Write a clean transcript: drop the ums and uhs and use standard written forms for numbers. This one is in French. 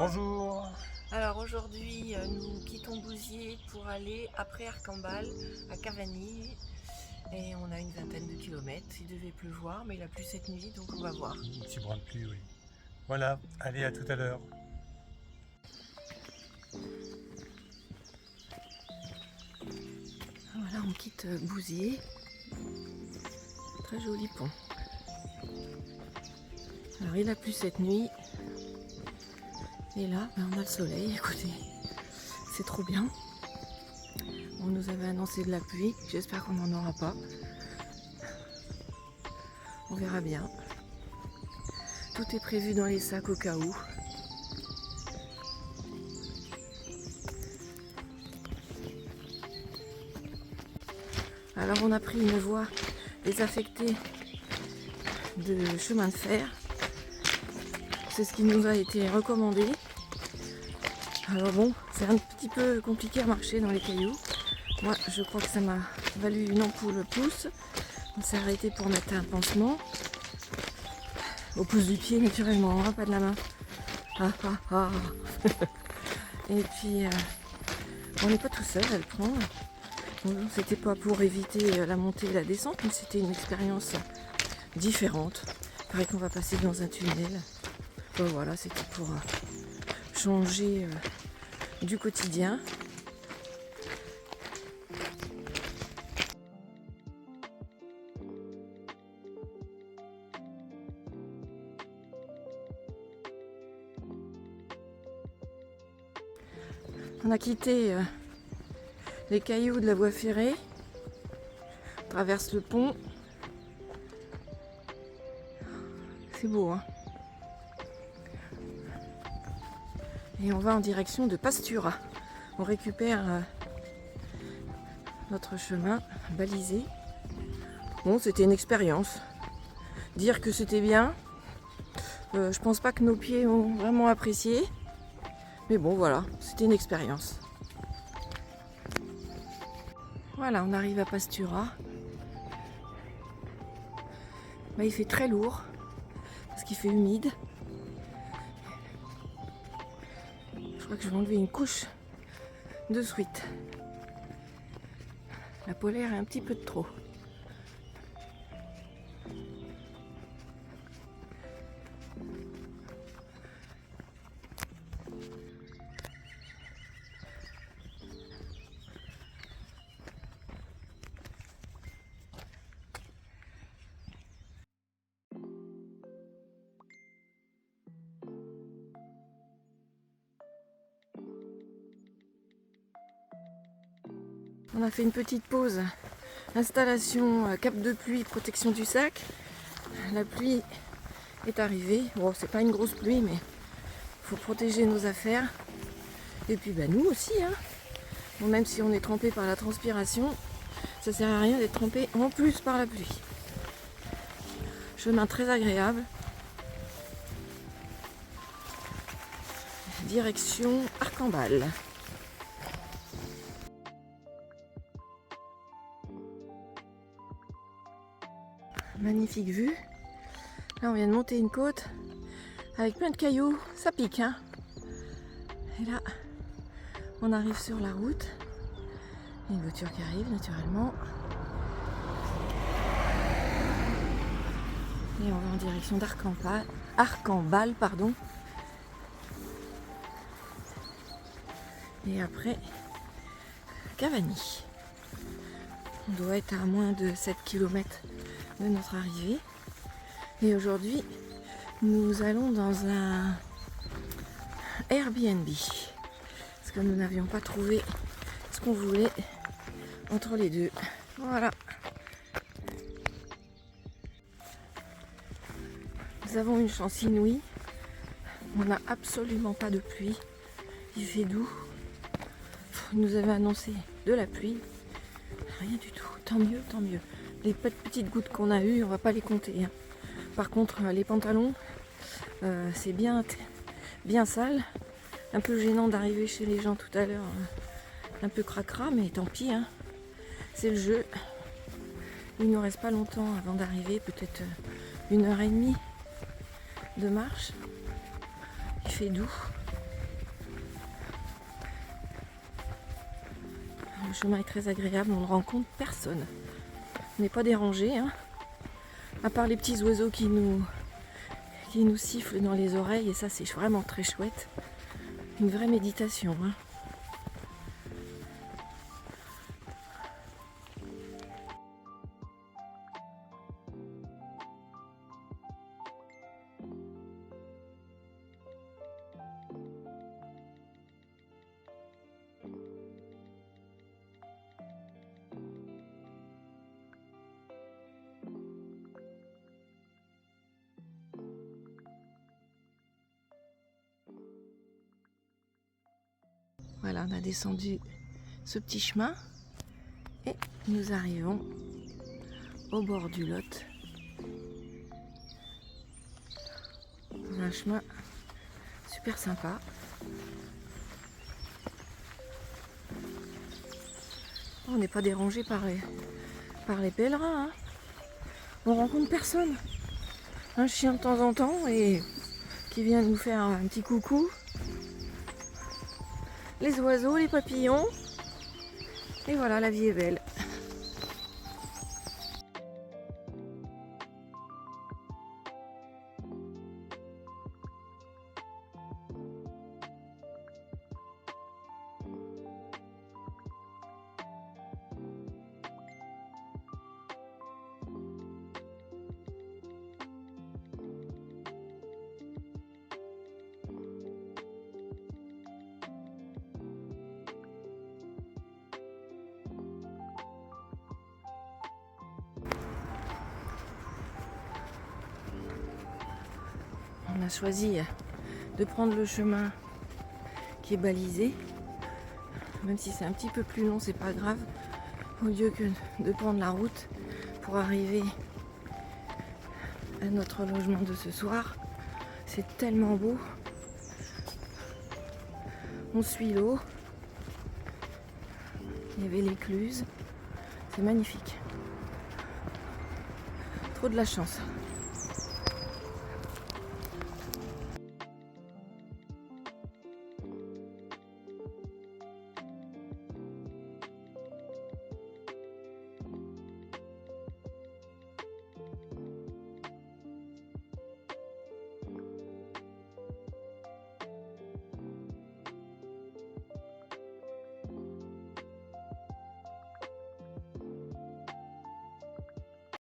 Bonjour. Alors aujourd'hui, nous quittons Bouziers pour aller après Arcambal à Cavani et on a une vingtaine de kilomètres. Il devait pleuvoir, mais il a plu cette nuit, donc on va voir. Un petit brin de pluie, oui. Voilà, allez, à tout à l'heure. Voilà, on quitte Bouziers. Très joli pont. Alors il a plu cette nuit. Et là, on a le soleil, écoutez, c'est trop bien. On nous avait annoncé de la pluie, j'espère qu'on n'en aura pas. On verra bien. Tout est prévu dans les sacs au cas où. Alors on a pris une voie désaffectée de chemin de fer. C'est ce qui nous a été recommandé. Alors bon, c'est un petit peu compliqué à marcher dans les cailloux. Moi, je crois que ça m'a valu une ampoule pouce. On s'est arrêté pour mettre un pansement. Au pouce du pied, naturellement, hein, pas de la main. Ah, ah, ah. Et puis, on n'est pas tout seul à le prendre. Bon, c'était pas pour éviter la montée et la descente, mais c'était une expérience différente. Il paraît qu'on va passer dans un tunnel. Bon, voilà, c'était pour changer du quotidien. On a quitté les cailloux de la voie ferrée, on traverse le pont. C'est beau, hein? Et on va en direction de Pastura. On récupère notre chemin balisé. Bon, c'était une expérience. Dire que c'était bien, je pense pas que nos pieds ont vraiment apprécié. Mais bon, voilà, c'était une expérience. Voilà, on arrive à Pastura. Bah, il fait très lourd parce qu'il fait humide. Je crois que je vais enlever une couche de sweat. La polaire est un petit peu de trop. On a fait une petite pause. Installation cape de pluie, protection du sac. La pluie est arrivée. Bon, c'est pas une grosse pluie, mais il faut protéger nos affaires. Et puis bah, nous aussi, hein. Bon, même si on est trempé par la transpiration, ça sert à rien d'être trempé en plus par la pluie. Chemin très agréable. Direction Arcambal. Magnifique vue. Là on vient de monter une côte avec plein de cailloux, ça pique, hein. Et là on arrive sur la route. Il y a une voiture qui arrive naturellement. Et on va en direction d'Arcambal, pardon. Et après Cavani. On doit être à moins de 7 km de notre arrivée. Et aujourd'hui, nous allons dans un Airbnb. Parce que nous n'avions pas trouvé ce qu'on voulait entre les deux. Voilà. Nous avons une chance inouïe. On n'a absolument pas de pluie. Il fait doux. Il nous avait annoncé de la pluie. Rien du tout. Tant mieux, tant mieux. Les petites gouttes qu'on a eues, on va pas les compter, hein. Par contre, les pantalons, c'est bien sale. Un peu gênant d'arriver chez les gens tout à l'heure, un peu cracra, mais tant pis, hein. C'est le jeu. Il nous reste pas longtemps avant d'arriver, peut-être 1h30 de marche. Il fait doux. Le chemin est très agréable, on ne rencontre personne. On n'est pas dérangé, hein, à part les petits oiseaux qui nous sifflent dans les oreilles, et ça c'est vraiment très chouette. Une vraie méditation, hein. Voilà, on a descendu ce petit chemin et nous arrivons au bord du Lot. Dans un chemin super sympa. On n'est pas dérangé par les pèlerins, hein. On rencontre personne. Un chien de temps en temps et qui vient nous faire un petit coucou. Les oiseaux, les papillons. Et voilà, la vie est belle. On a choisi de prendre le chemin qui est balisé, même si c'est un petit peu plus long, c'est pas grave, au lieu que de prendre la route pour arriver à notre logement de ce soir. C'est tellement beau. On suit l'eau. Il y avait l'écluse. C'est magnifique. Trop de la chance.